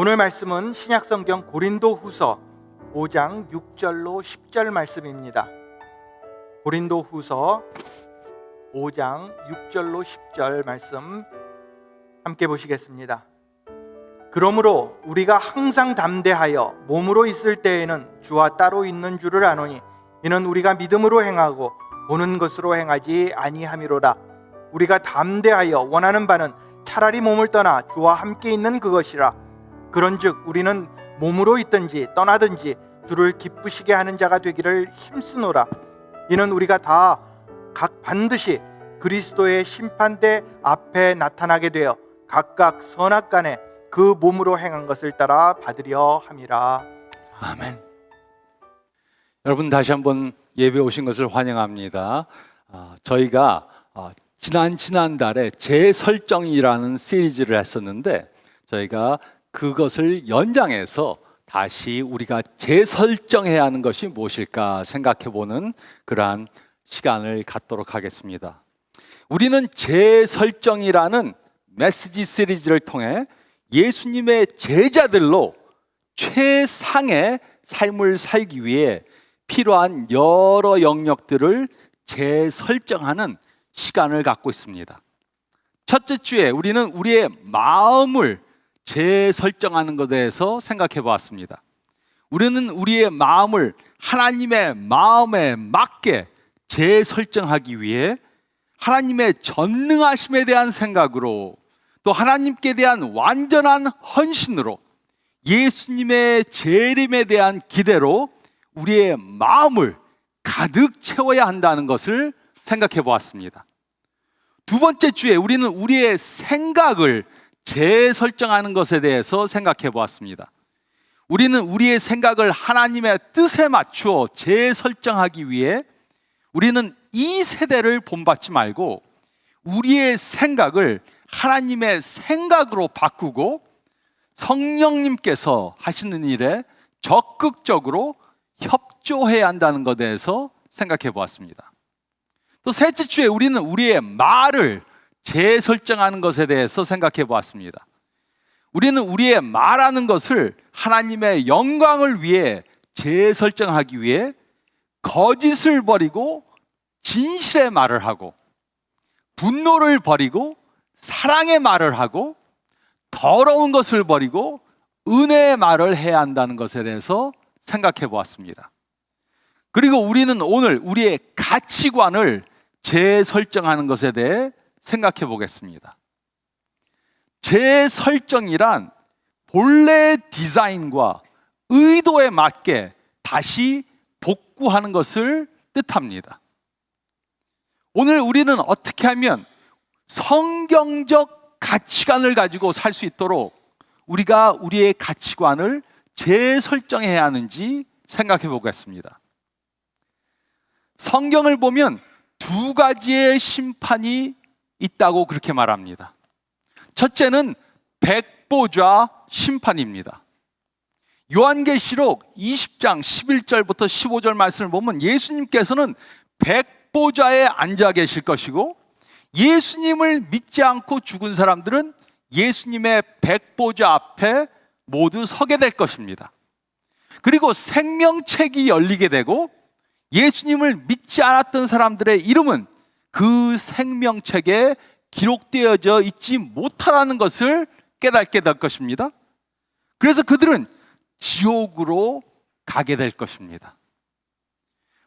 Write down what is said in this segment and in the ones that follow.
오늘 말씀은 신약성경 고린도후서 5장 6절로 10절 말씀입니다. 고린도후서 5장 6절로 10절 말씀 함께 보시겠습니다. 그러므로 우리가 항상 담대하여 몸으로 있을 때에는 주와 따로 있는 줄을 아노니 이는 우리가 믿음으로 행하고 보는 것으로 행하지 아니함이로라. 우리가 담대하여 원하는 바는 차라리 몸을 떠나 주와 함께 있는 그것이라. 그런즉 우리는 몸으로 있든지 떠나든지 주를 기쁘시게 하는 자가 되기를 힘쓰노라. 이는 우리가 다 각 반드시 그리스도의 심판대 앞에 나타나게 되어 각각 선악간에 그 몸으로 행한 것을 따라 받으려 함이라. 아멘. 여러분 다시 한번 예배 오신 것을 환영합니다. 저희가 지난달에 재설정이라는 시리즈를 했었는데 저희가 그것을 연장해서 다시 우리가 재설정해야 하는 것이 무엇일까 생각해보는 그러한 시간을 갖도록 하겠습니다. 우리는 재설정이라는 메시지 시리즈를 통해 예수님의 제자들로 최상의 삶을 살기 위해 필요한 여러 영역들을 재설정하는 시간을 갖고 있습니다. 첫째 주에 우리는 우리의 마음을 재설정하는 것에 대해서 생각해 보았습니다. 우리는 우리의 마음을 하나님의 마음에 맞게 재설정하기 위해 하나님의 전능하심에 대한 생각으로 또 하나님께 대한 완전한 헌신으로 예수님의 재림에 대한 기대로 우리의 마음을 가득 채워야 한다는 것을 생각해 보았습니다. 두 번째 주에 우리는 우리의 생각을 재설정하는 것에 대해서 생각해 보았습니다. 우리는 우리의 생각을 하나님의 뜻에 맞추어 재설정하기 위해 우리는 이 세대를 본받지 말고 우리의 생각을 하나님의 생각으로 바꾸고 성령님께서 하시는 일에 적극적으로 협조해야 한다는 것에 대해서 생각해 보았습니다. 또 셋째 주에 우리는 우리의 말을 재설정하는 것에 대해서 생각해 보았습니다. 우리는 우리의 말하는 것을 하나님의 영광을 위해 재설정하기 위해 거짓을 버리고 진실의 말을 하고 분노를 버리고 사랑의 말을 하고 더러운 것을 버리고 은혜의 말을 해야 한다는 것에 대해서 생각해 보았습니다. 그리고 우리는 오늘 우리의 가치관을 재설정하는 것에 대해 생각해 보겠습니다. 재설정이란 본래의 디자인과 의도에 맞게 다시 복구하는 것을 뜻합니다. 오늘 우리는 어떻게 하면 성경적 가치관을 가지고 살 수 있도록 우리가 우리의 가치관을 재설정해야 하는지 생각해 보겠습니다. 성경을 보면 두 가지의 심판이 있다고 그렇게 말합니다. 첫째는 백보좌 심판입니다. 요한계시록 20장 11절부터 15절 말씀을 보면 예수님께서는 백보좌에 앉아 계실 것이고 예수님을 믿지 않고 죽은 사람들은 예수님의 백보좌 앞에 모두 서게 될 것입니다. 그리고 생명책이 열리게 되고 예수님을 믿지 않았던 사람들의 이름은 그 생명책에 기록되어져 있지 못하다는 것을 깨닫게 될 것입니다. 그래서 그들은 지옥으로 가게 될 것입니다.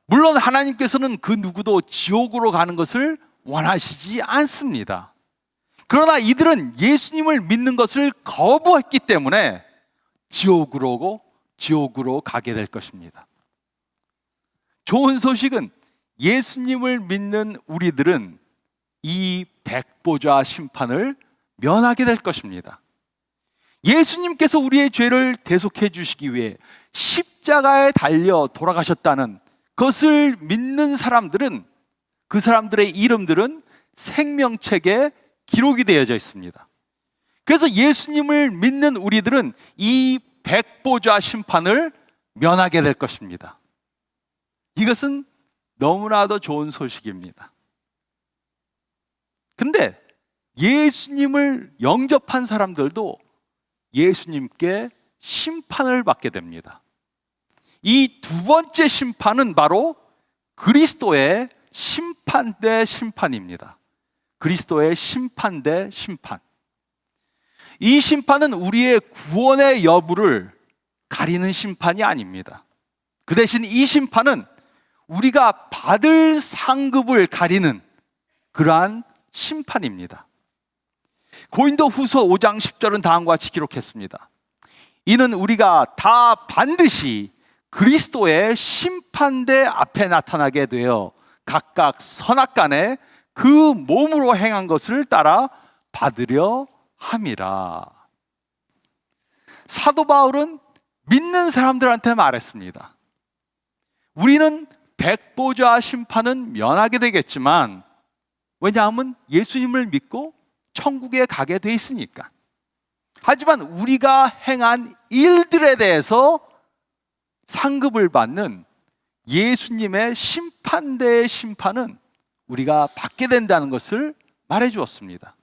물론 하나님께서는 그 누구도 지옥으로 가는 것을 원하시지 않습니다. 그러나 이들은 예수님을 믿는 것을 거부했기 때문에 지옥으로 가게 될 것입니다. 좋은 소식은 예수님을 믿는 우리들은 이 백보좌 심판을 면하게 될 것입니다. 예수님께서 우리의 죄를 대속해 주시기 위해 십자가에 달려 돌아가셨다는 그것을 믿는 사람들은 그 사람들의 이름들은 생명책에 기록이 되어져 있습니다. 그래서 예수님을 믿는 우리들은 이 백보좌 심판을 면하게 될 것입니다. 이것은 너무나도 좋은 소식입니다. 근데 예수님을 영접한 사람들도 예수님께 심판을 받게 됩니다. 이 두 번째 심판은 바로 그리스도의 심판 대 심판입니다. 그리스도의 심판 대 심판. 이 심판은 우리의 구원의 여부를 가리는 심판이 아닙니다. 그 대신 이 심판은 우리가 받을 상급을 가리는 그러한 심판입니다. 고린도후서 5장 10절은 다음과 같이 기록했습니다. 이는 우리가 다 반드시 그리스도의 심판대 앞에 나타나게 되어 각각 선악간에 그 몸으로 행한 것을 따라 받으려 함이라. 사도 바울은 믿는 사람들한테 말했습니다. 우리는 백보자 심판은 면하게 되겠지만, 왜냐하면 예수님을 믿고 천국에 가게 돼 있으니까. 하지만 우리가 행한 일들에 대해서 상급을 받는 예수님의 심판대의 심판은 우리가 받게 된다는 것을 말해 주었습니다.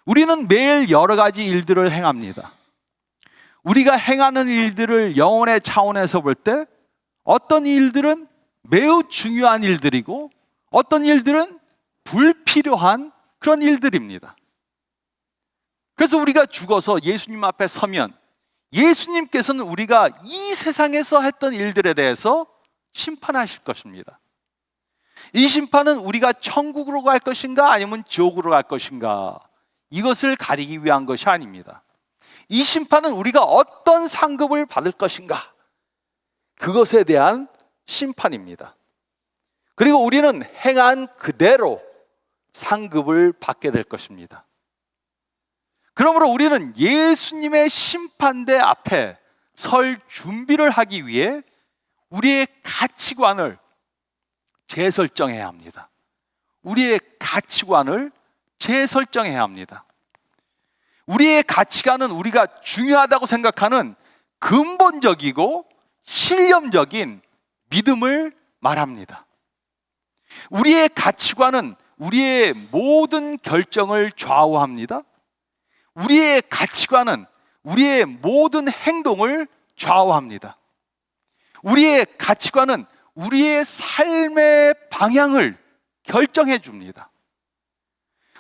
우리는 매일 여러 가지 일들을 행합니다. 우리가 행하는 일들을 영혼의 차원에서 볼 때 어떤 일들은 매우 중요한 일들이고 어떤 일들은 불필요한 그런 일들입니다. 그래서 우리가 죽어서 예수님 앞에 서면 예수님께서는 우리가 이 세상에서 했던 일들에 대해서 심판하실 것입니다. 이 심판은 우리가 천국으로 갈 것인가 아니면 지옥으로 갈 것인가, 이것을 가리기 위한 것이 아닙니다. 이 심판은 우리가 어떤 상급을 받을 것인가, 그것에 대한 심판입니다. 그리고 우리는 행한 그대로 상급을 받게 될 것입니다. 그러므로 우리는 예수님의 심판대 앞에 설 준비를 하기 위해 우리의 가치관을 재설정해야 합니다. 우리의 가치관을 재설정해야 합니다. 우리의 가치관은 우리가 중요하다고 생각하는 근본적이고 신념적인 믿음을 말합니다. 우리의 가치관은 우리의 모든 결정을 좌우합니다. 우리의 가치관은 우리의 모든 행동을 좌우합니다. 우리의 가치관은 우리의 삶의 방향을 결정해 줍니다.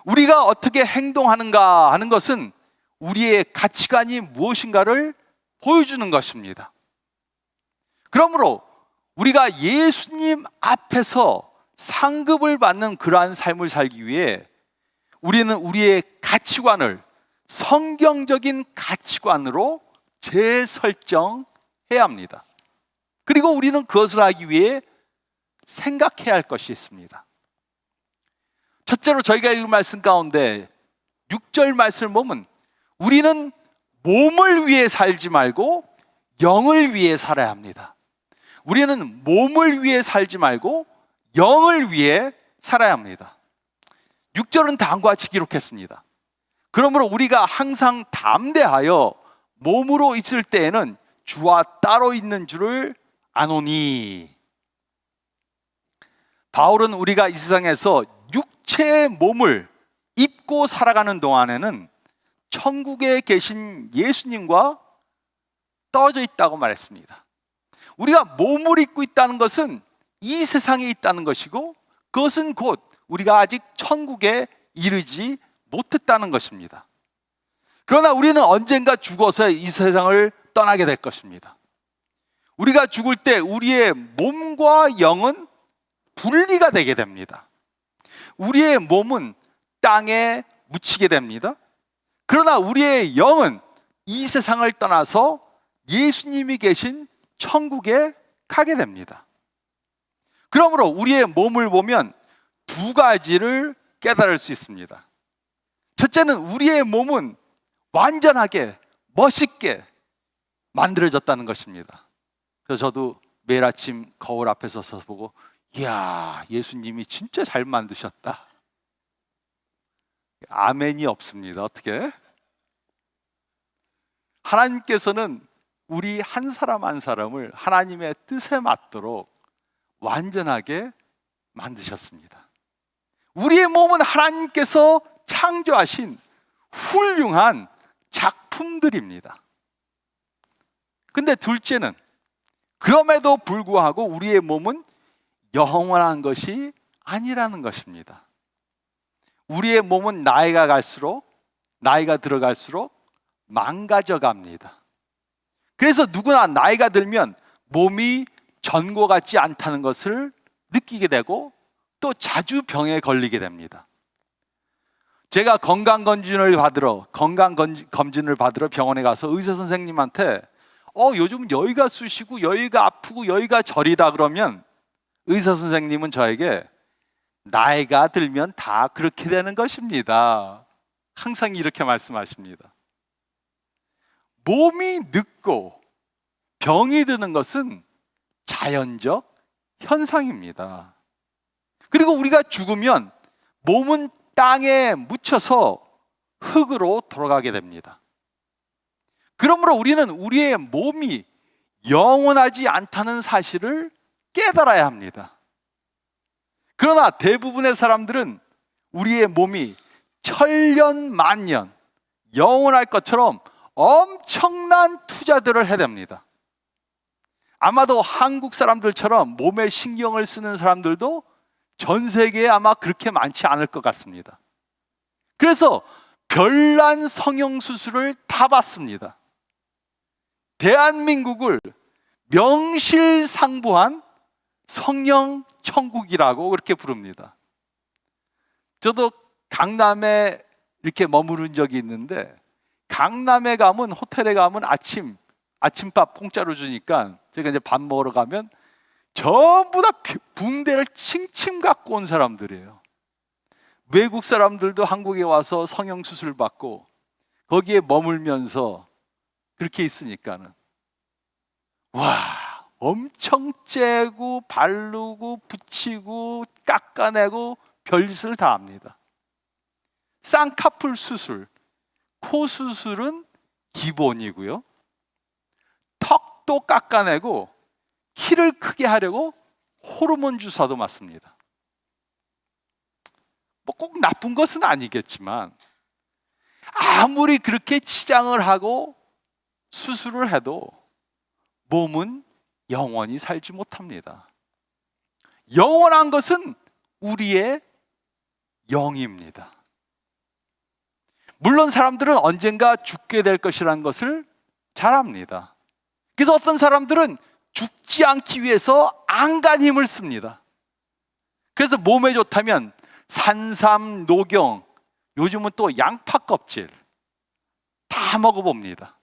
우리가 어떻게 행동하는가 하는 것은 우리의 가치관이 무엇인가를 보여주는 것입니다. 그러므로 우리가 예수님 앞에서 상급을 받는 그러한 삶을 살기 위해 우리는 우리의 가치관을 성경적인 가치관으로 재설정해야 합니다. 그리고 우리는 그것을 하기 위해 생각해야 할 것이 있습니다. 첫째로 저희가 읽은 말씀 가운데 6절 말씀을 보면 우리는 몸을 위해 살지 말고 영을 위해 살아야 합니다. 우리는 몸을 위해 살지 말고 영을 위해 살아야 합니다. 6절은 다음과 같이 기록했습니다. 그러므로 우리가 항상 담대하여 몸으로 있을 때에는 주와 따로 있는 줄을 아노니. 바울은 우리가 이 세상에서 육체의 몸을 입고 살아가는 동안에는 천국에 계신 예수님과 떨어져 있다고 말했습니다. 우리가 몸을 입고 있다는 것은 이 세상에 있다는 것이고, 그것은 곧 우리가 아직 천국에 이르지 못했다는 것입니다. 그러나 우리는 언젠가 죽어서 이 세상을 떠나게 될 것입니다. 우리가 죽을 때 우리의 몸과 영은 분리가 되게 됩니다. 우리의 몸은 땅에 묻히게 됩니다. 그러나 우리의 영은 이 세상을 떠나서 예수님이 계신 천국에 가게 됩니다. 그러므로 우리의 몸을 보면 두 가지를 깨달을 수 있습니다. 첫째는 우리의 몸은 완전하게 멋있게 만들어졌다는 것입니다. 그래서 저도 매일 아침 거울 앞에 서서 보고, 이야, 예수님이 진짜 잘 만드셨다. 아멘이 없습니다. 어떻게? 하나님께서는 우리 한 사람 한 사람을 하나님의 뜻에 맞도록 완전하게 만드셨습니다. 우리의 몸은 하나님께서 창조하신 훌륭한 작품 품들입니다. 근데 둘째는 그럼에도 불구하고 우리의 몸은 영원한 것이 아니라는 것입니다. 우리의 몸은 나이가 들어갈수록 망가져 갑니다. 그래서 누구나 나이가 들면 몸이 전과 같지 않다는 것을 느끼게 되고 또 자주 병에 걸리게 됩니다. 제가 건강검진을 받으러 병원에 가서 의사 선생님한테 요즘 여기가 쑤시고 여기가 아프고 여기가 저리다 그러면 의사 선생님은 저에게 나이가 들면 다 그렇게 되는 것입니다. 항상 이렇게 말씀하십니다. 몸이 늙고 병이 드는 것은 자연적 현상입니다. 그리고 우리가 죽으면 몸은 땅에 묻혀서 흙으로 돌아가게 됩니다. 그러므로 우리는 우리의 몸이 영원하지 않다는 사실을 깨달아야 합니다. 그러나 대부분의 사람들은 우리의 몸이 천년 만년 영원할 것처럼 엄청난 투자들을 해야 됩니다. 아마도 한국 사람들처럼 몸에 신경을 쓰는 사람들도 전 세계에 아마 그렇게 많지 않을 것 같습니다. 그래서 별난 성형수술을 다 받습니다. 대한민국을 명실상부한 성형천국이라고 그렇게 부릅니다. 저도 강남에 이렇게 머무른 적이 있는데 강남에 가면 호텔에 가면 아침밥 공짜로 주니까 제가 이제 밥 먹으러 가면 전부 다 붕대를 칭칭 갖고 온 사람들이에요. 외국 사람들도 한국에 와서 성형수술 받고 거기에 머물면서 그렇게 있으니까는 와, 엄청 째고 바르고 붙이고 깎아내고 별짓을 다 합니다. 쌍꺼풀 수술, 코 수술은 기본이고요. 턱도 깎아내고 키를 크게 하려고 호르몬 주사도 맞습니다. 뭐 꼭 나쁜 것은 아니겠지만 아무리 그렇게 치장을 하고 수술을 해도 몸은 영원히 살지 못합니다. 영원한 것은 우리의 영입니다. 물론 사람들은 언젠가 죽게 될 것이라는 것을 잘 압니다. 그래서 어떤 사람들은 죽지 않기 위해서 안간힘을 씁니다. 그래서 몸에 좋다면 산삼, 녹용, 요즘은 또 양파 껍질 다 먹어봅니다.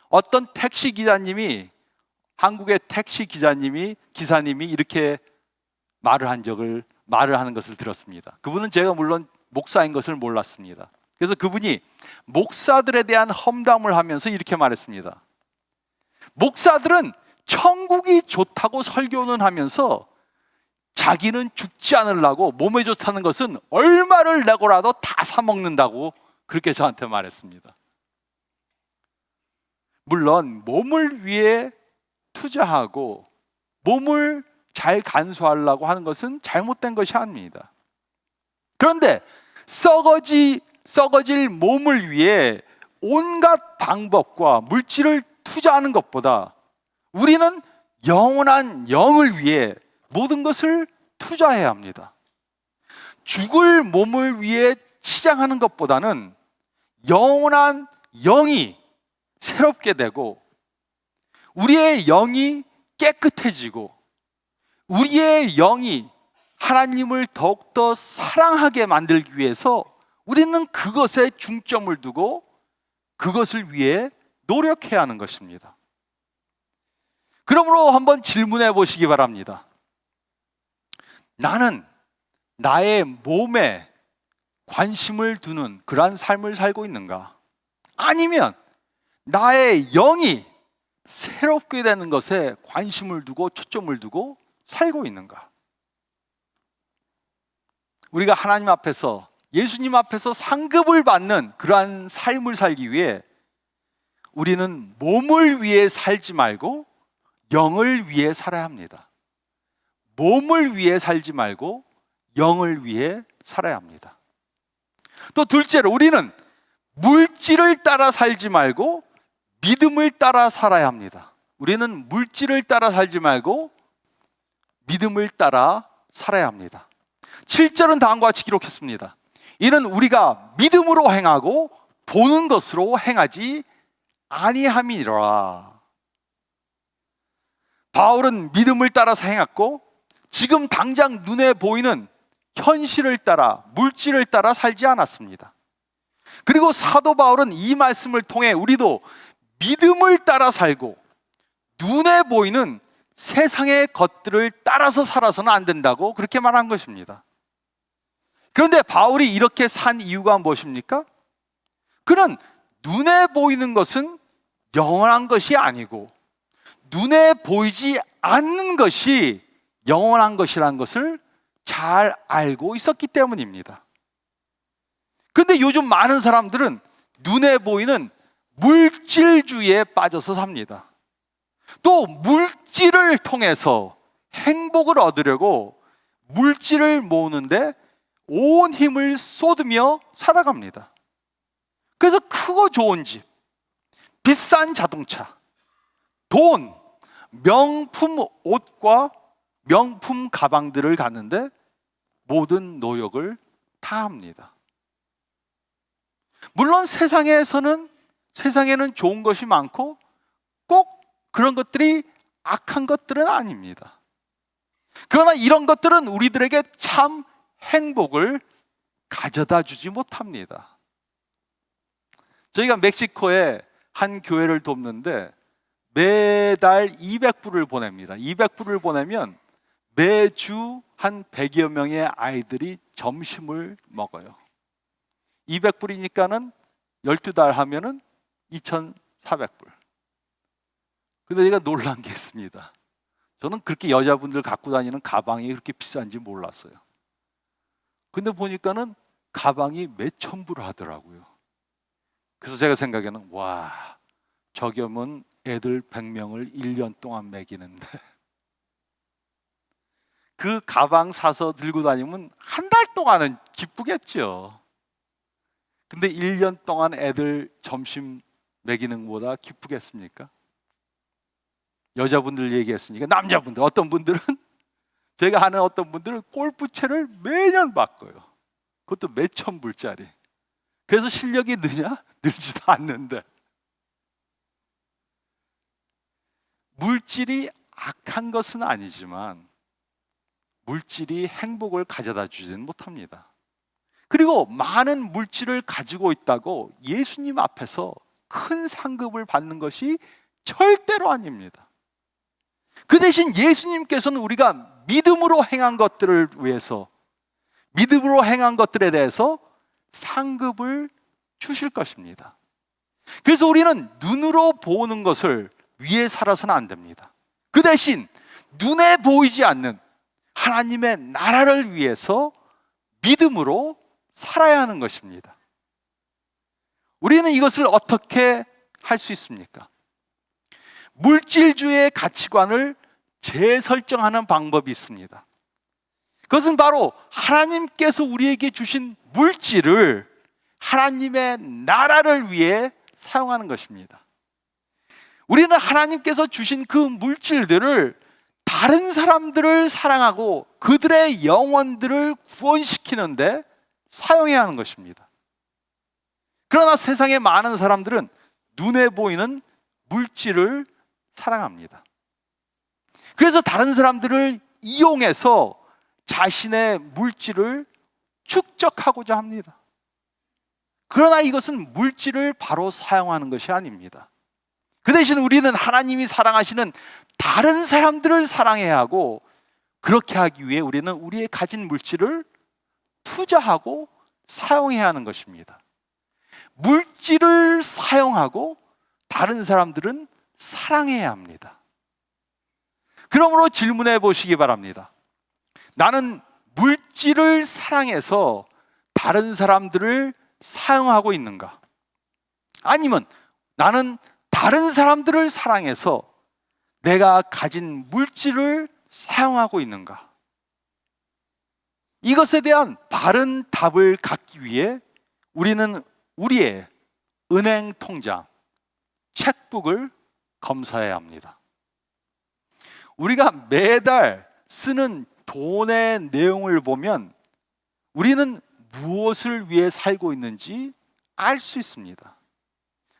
어떤 택시 기사님이 한국의 택시 기사님이 이렇게 말을 하는 것을 들었습니다. 그분은 제가 물론 목사인 것을 몰랐습니다. 그래서 그분이 목사들에 대한 험담을 하면서 이렇게 말했습니다. 목사들은 천국이 좋다고 설교는 하면서 자기는 죽지 않으려고 몸에 좋다는 것은 얼마를 내고라도 다 사 먹는다고 그렇게 저한테 말했습니다. 물론 몸을 위해 투자하고 몸을 잘 간수하려고 하는 것은 잘못된 것이 아닙니다. 그런데 썩어질 몸을 위해 온갖 방법과 물질을 투자하는 것보다 우리는 영원한 영을 위해 모든 것을 투자해야 합니다. 죽을 몸을 위해 치장하는 것보다는 영원한 영이 새롭게 되고 우리의 영이 깨끗해지고 우리의 영이 하나님을 더욱더 사랑하게 만들기 위해서 우리는 그것에 중점을 두고 그것을 위해 노력해야 하는 것입니다. 그러므로 한번 질문해 보시기 바랍니다. 나는 나의 몸에 관심을 두는 그러한 삶을 살고 있는가? 아니면 나의 영이 새롭게 되는 것에 관심을 두고 초점을 두고 살고 있는가? 우리가 하나님 앞에서 예수님 앞에서 상급을 받는 그러한 삶을 살기 위해 우리는 몸을 위해 살지 말고 영을 위해 살아야 합니다. 몸을 위해 살지 말고 영을 위해 살아야 합니다. 또 둘째로 우리는 물질을 따라 살지 말고 믿음을 따라 살아야 합니다. 우리는 물질을 따라 살지 말고 믿음을 따라 살아야 합니다. 7절은 다음과 같이 기록했습니다. 이는 우리가 믿음으로 행하고 보는 것으로 행하지 아니함이라. 바울은 믿음을 따라서 행했고 지금 당장 눈에 보이는 현실을 따라, 물질을 따라 살지 않았습니다. 그리고 사도 바울은 이 말씀을 통해 우리도 믿음을 따라 살고 눈에 보이는 세상의 것들을 따라서 살아서는 안 된다고 그렇게 말한 것입니다. 그런데 바울이 이렇게 산 이유가 무엇입니까? 그는 눈에 보이는 것은 영원한 것이 아니고 눈에 보이지 않는 것이 영원한 것이라는 것을 잘 알고 있었기 때문입니다. 그런데 요즘 많은 사람들은 눈에 보이는 물질주의에 빠져서 삽니다. 또 물질을 통해서 행복을 얻으려고 물질을 모으는데 온 힘을 쏟으며 살아갑니다. 그래서 크고 좋은 집, 비싼 자동차, 돈, 명품 옷과 명품 가방들을 갖는데 모든 노력을 다합니다. 물론 세상에는 좋은 것이 많고 꼭 그런 것들이 악한 것들은 아닙니다. 그러나 이런 것들은 우리들에게 참 행복을 가져다 주지 못합니다. 저희가 멕시코에 한 교회를 돕는데 매달 200불을 보냅니다. 200불을 보내면 매주 한 100여 명의 아이들이 점심을 먹어요. 200불이니까는 12달 하면은 2,400불. 근데 제가 놀란 게 있습니다. 저는 그렇게 여자분들 갖고 다니는 가방이 그렇게 비싼지 몰랐어요. 근데 보니까는 가방이 몇천 불 하더라고요. 그래서 제가 생각에는 와, 저겸은 애들 100명을 1년 동안 먹이는데 그 가방 사서 들고 다니면 한 달 동안은 기쁘겠죠. 근데 1년 동안 애들 점심 먹이는 것보다 기쁘겠습니까? 여자분들 얘기했으니까 남자분들, 어떤 분들은 제가 아는 어떤 분들은 골프채를 매년 바꿔요. 그것도 몇천 불짜리. 그래서 실력이 느냐? 늘지도 않는데. 물질이 악한 것은 아니지만 물질이 행복을 가져다 주지는 못합니다. 그리고 많은 물질을 가지고 있다고 예수님 앞에서 큰 상급을 받는 것이 절대로 아닙니다. 그 대신 예수님께서는 우리가 믿음으로 행한 것들을 위해서, 믿음으로 행한 것들에 대해서 상급을 주실 것입니다. 그래서 우리는 눈으로 보는 것을 위해 살아서는 안 됩니다. 그 대신 눈에 보이지 않는 하나님의 나라를 위해서 믿음으로 살아야 하는 것입니다. 우리는 이것을 어떻게 할 수 있습니까? 물질주의의 가치관을 재설정하는 방법이 있습니다. 그것은 바로 하나님께서 우리에게 주신 물질을 하나님의 나라를 위해 사용하는 것입니다. 우리는 하나님께서 주신 그 물질들을 다른 사람들을 사랑하고 그들의 영혼들을 구원시키는데 사용해야 하는 것입니다. 그러나 세상의 많은 사람들은 눈에 보이는 물질을 사랑합니다. 그래서 다른 사람들을 이용해서 자신의 물질을 축적하고자 합니다. 그러나 이것은 물질을 바로 사용하는 것이 아닙니다. 그 대신 우리는 하나님이 사랑하시는 다른 사람들을 사랑해야 하고, 그렇게 하기 위해 우리는 우리의 가진 물질을 투자하고 사용해야 하는 것입니다. 물질을 사용하고 다른 사람들은 사랑해야 합니다. 그러므로 질문해 보시기 바랍니다. 나는 물질을 사랑해서 다른 사람들을 사용하고 있는가? 아니면 나는 다른 사람들을 사랑해서 내가 가진 물질을 사용하고 있는가? 이것에 대한 바른 답을 갖기 위해 우리는 우리의 은행 통장, 책북을 검사해야 합니다. 우리가 매달 쓰는 돈의 내용을 보면 우리는 무엇을 위해 살고 있는지 알 수 있습니다.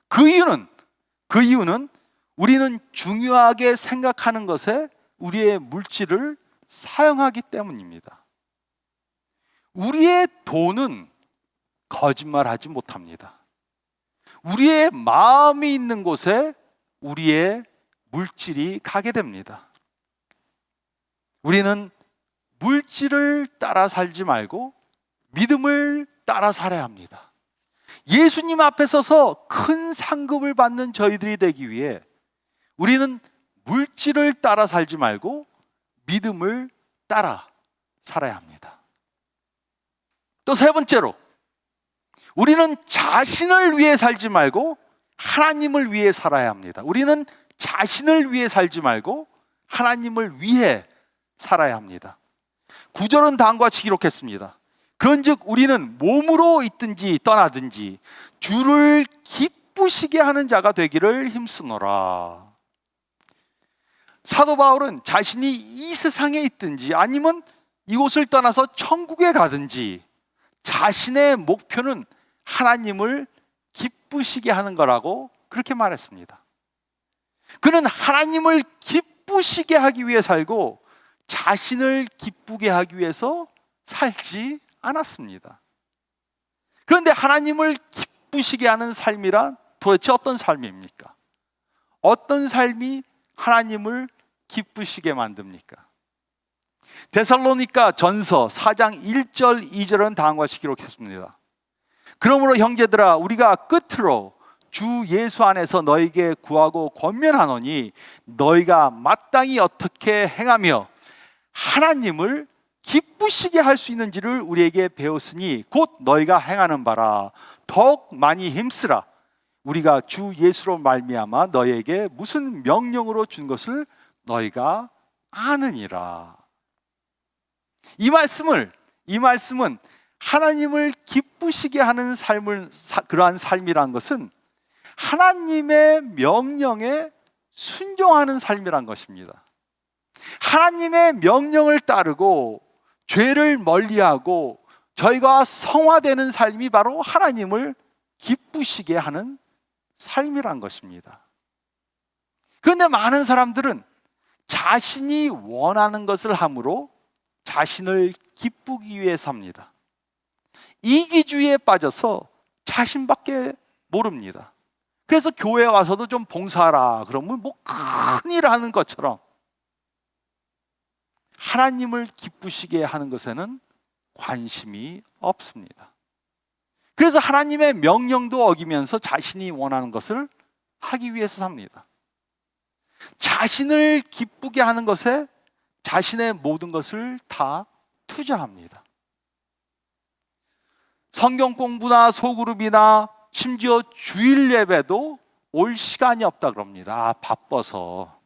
그 이유는 우리는 중요하게 생각하는 것에 우리의 물질을 사용하기 때문입니다. 우리의 돈은 거짓말하지 못합니다. 우리의 마음이 있는 곳에 우리의 물질이 가게 됩니다. 우리는 물질을 따라 살지 말고 믿음을 따라 살아야 합니다. 예수님 앞에 서서 큰 상급을 받는 저희들이 되기 위해 우리는 물질을 따라 살지 말고 믿음을 따라 살아야 합니다. 또 세 번째로, 우리는 자신을 위해 살지 말고 하나님을 위해 살아야 합니다. 우리는 자신을 위해 살지 말고 하나님을 위해 살아야 합니다. 9절은 다음과 같이 기록했습니다. 그런즉 우리는 몸으로 있든지 떠나든지 주를 기쁘시게 하는 자가 되기를 힘쓰노라. 사도 바울은 자신이 이 세상에 있든지 아니면 이곳을 떠나서 천국에 가든지 자신의 목표는 하나님을 기쁘시게 하는 거라고 그렇게 말했습니다. 그는 하나님을 기쁘시게 하기 위해 살고 자신을 기쁘게 하기 위해서 살지 않았습니다. 그런데 하나님을 기쁘시게 하는 삶이란 도대체 어떤 삶입니까? 어떤 삶이 하나님을 기쁘시게 만듭니까? 데살로니가 전서 4장 1절 2절은 다음과 같이 기록했습니다. 그러므로 형제들아 우리가 끝으로 주 예수 안에서 너에게 구하고 권면하노니 너희가 마땅히 어떻게 행하며 하나님을 기쁘시게 할 수 있는지를 우리에게 배웠으니 곧 너희가 행하는 바라. 더욱 많이 힘쓰라. 우리가 주 예수로 말미암아 너희에게 무슨 명령으로 준 것을 너희가 아느니라. 이 말씀은 하나님을 기쁘시게 하는 그러한 삶이란 것은 하나님의 명령에 순종하는 삶이란 것입니다. 하나님의 명령을 따르고 죄를 멀리하고 저희가 성화되는 삶이 바로 하나님을 기쁘시게 하는 삶이란 것입니다. 그런데 많은 사람들은 자신이 원하는 것을 함으로 자신을 기쁘기 위해 삽니다. 이기주의에 빠져서 자신밖에 모릅니다. 그래서 교회에 와서도 좀 봉사하라 그러면 뭐 큰일 하는 것처럼 하나님을 기쁘시게 하는 것에는 관심이 없습니다. 그래서 하나님의 명령도 어기면서 자신이 원하는 것을 하기 위해서 삽니다. 자신을 기쁘게 하는 것에 자신의 모든 것을 다 투자합니다. 성경 공부나 소그룹이나 심지어 주일 예배도 올 시간이 없다 그럽니다. 바빠서.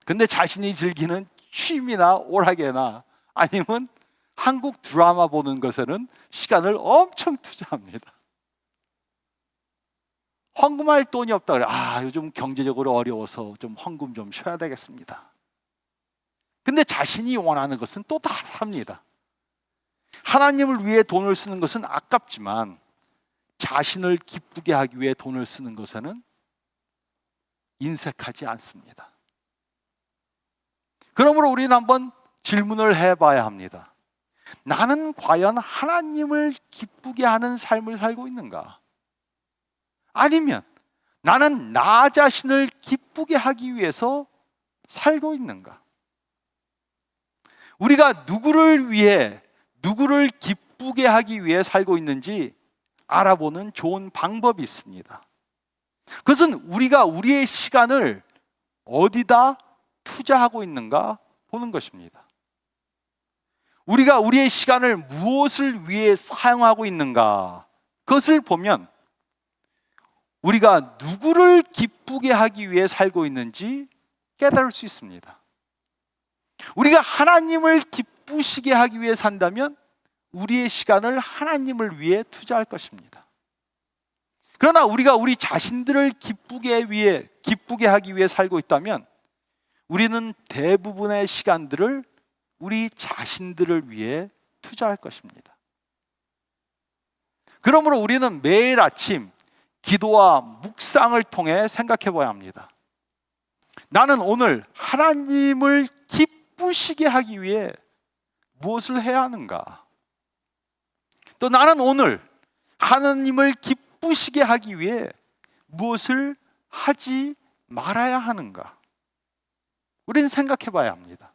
근데 자신이 즐기는 취미나 오락이나 아니면 한국 드라마 보는 것에는 시간을 엄청 투자합니다. 헌금할 돈이 없다 그래. 요즘 경제적으로 어려워서 좀 헌금 좀 쉬어야 되겠습니다. 근데 자신이 원하는 것은 또 다 삽니다. 하나님을 위해 돈을 쓰는 것은 아깝지만 자신을 기쁘게 하기 위해 돈을 쓰는 것에는 인색하지 않습니다. 그러므로 우리는 한번 질문을 해봐야 합니다. 나는 과연 하나님을 기쁘게 하는 삶을 살고 있는가? 아니면 나는 나 자신을 기쁘게 하기 위해서 살고 있는가? 우리가 누구를 위해, 누구를 기쁘게 하기 위해 살고 있는지 알아보는 좋은 방법이 있습니다. 그것은 우리가 우리의 시간을 어디다 투자하고 있는가 보는 것입니다. 우리가 우리의 시간을 무엇을 위해 사용하고 있는가, 그것을 보면 우리가 누구를 기쁘게 하기 위해 살고 있는지 깨달을 수 있습니다. 우리가 하나님을 기쁘시게 하기 위해 산다면 우리의 시간을 하나님을 위해 투자할 것입니다. 그러나 우리가 우리 자신들을 기쁘게 하기 위해 살고 있다면 우리는 대부분의 시간들을 우리 자신들을 위해 투자할 것입니다. 그러므로 우리는 매일 아침 기도와 묵상을 통해 생각해 봐야 합니다. 나는 오늘 하나님을 기쁘시게 하기 위해 무엇을 해야 하는가? 또 나는 오늘 하나님을 기쁘시게 하기 위해 무엇을 하지 말아야 하는가? 우리는 생각해 봐야 합니다.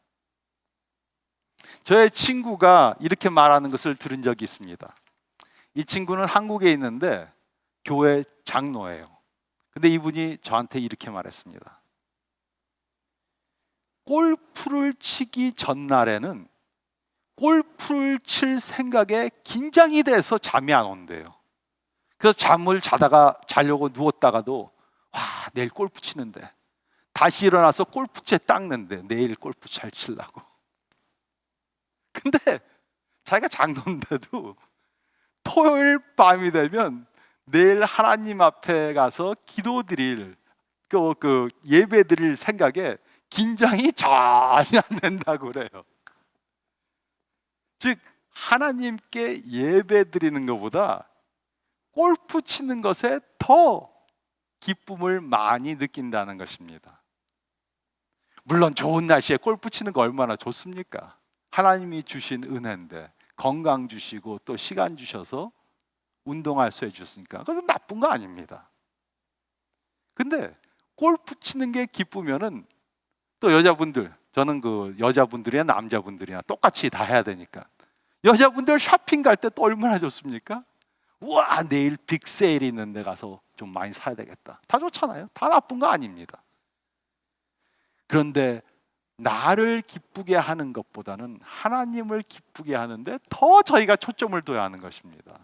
저의 친구가 이렇게 말하는 것을 들은 적이 있습니다. 이 친구는 한국에 있는데 교회 장로예요. 근데 이분이 저한테 이렇게 말했습니다. 골프를 치기 전날에는 골프를 칠 생각에 긴장이 돼서 잠이 안 온대요. 그래서 잠을 자려고 누웠다가도 내일 골프 치는데 다시 일어나서 골프채 닦는데 내일 골프 잘 치려고. 근데 자기가 장로인데도 토요일 밤이 되면 내일 하나님 앞에 가서 기도드릴 그 예배드릴 생각에 긴장이 전혀 안 된다고 그래요. 즉 하나님께 예배드리는 것보다 골프 치는 것에 더 기쁨을 많이 느낀다는 것입니다. 물론 좋은 날씨에 골프 치는 거 얼마나 좋습니까? 하나님이 주신 은혜인데 건강 주시고 또 시간 주셔서 운동할 수 해주셨으니까 그건 나쁜 거 아닙니다. 근데 골프 치는 게 기쁘면은 또 여자분들, 저는 그 여자분들이나 남자분들이나 똑같이 다 해야 되니까 여자분들 쇼핑 갈 때 또 얼마나 좋습니까? 우와, 내일 빅세일이 있는데 가서 좀 많이 사야 되겠다. 다 좋잖아요. 다 나쁜 거 아닙니다. 그런데 나를 기쁘게 하는 것보다는 하나님을 기쁘게 하는데 더 저희가 초점을 둬야 하는 것입니다.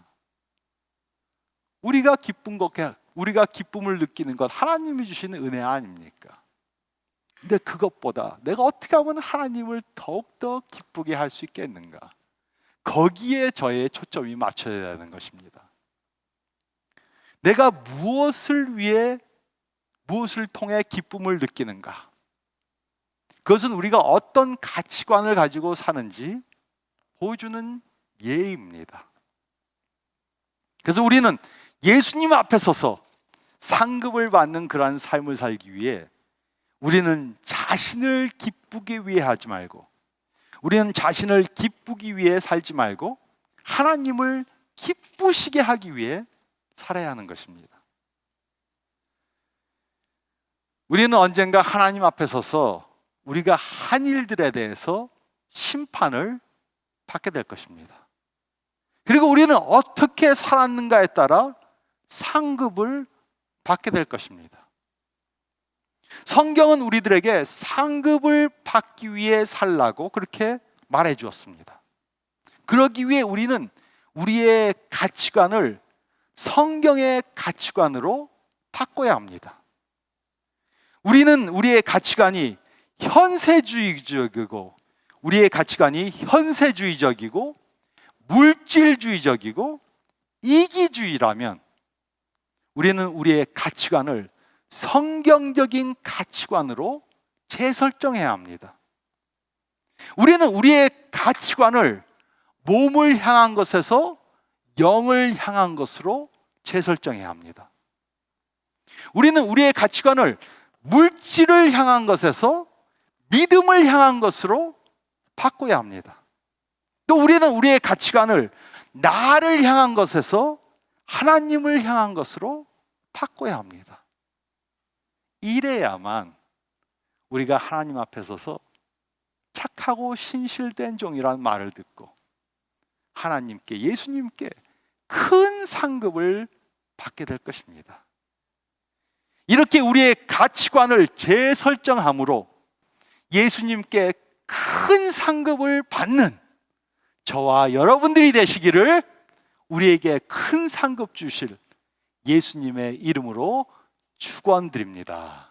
우리가 기쁨을 느끼는 것 하나님이 주시는 은혜 아닙니까? 근데 그것보다 내가 어떻게 하면 하나님을 더욱더 기쁘게 할 수 있겠는가? 거기에 저의 초점이 맞춰야 되는 것입니다. 내가 무엇을 통해 기쁨을 느끼는가? 그것은 우리가 어떤 가치관을 가지고 사는지 보여주는 예입니다. 그래서 우리는 예수님 앞에 서서 상급을 받는 그러한 삶을 살기 위해 우리는 자신을 기쁘기 위해 하지 말고, 우리는 자신을 기쁘기 위해 살지 말고 하나님을 기쁘시게 하기 위해 살아야 하는 것입니다. 우리는 언젠가 하나님 앞에 서서 우리가 한 일들에 대해서 심판을 받게 될 것입니다. 그리고 우리는 어떻게 살았는가에 따라 상급을 받게 될 것입니다. 성경은 우리들에게 상급을 받기 위해 살라고 그렇게 말해 주었습니다. 그러기 위해 우리는 우리의 가치관을 성경의 가치관으로 바꿔야 합니다. 우리는 우리의 가치관이 현세주의적이고 물질주의적이고 이기주의라면 우리는 우리의 가치관을 성경적인 가치관으로 재설정해야 합니다. 우리는 우리의 가치관을 몸을 향한 것에서 영을 향한 것으로 재설정해야 합니다. 우리는 우리의 가치관을 물질을 향한 것에서 믿음을 향한 것으로 바꿔야 합니다. 또 우리는 우리의 가치관을 나를 향한 것에서 하나님을 향한 것으로 바꿔야 합니다. 이래야만 우리가 하나님 앞에 서서 착하고 신실된 종이라는 말을 듣고 하나님께, 예수님께 큰 상급을 받게 될 것입니다. 이렇게 우리의 가치관을 재설정함으로 예수님께 큰 상급을 받는 저와 여러분들이 되시기를 우리에게 큰 상급 주실 예수님의 이름으로 축원드립니다.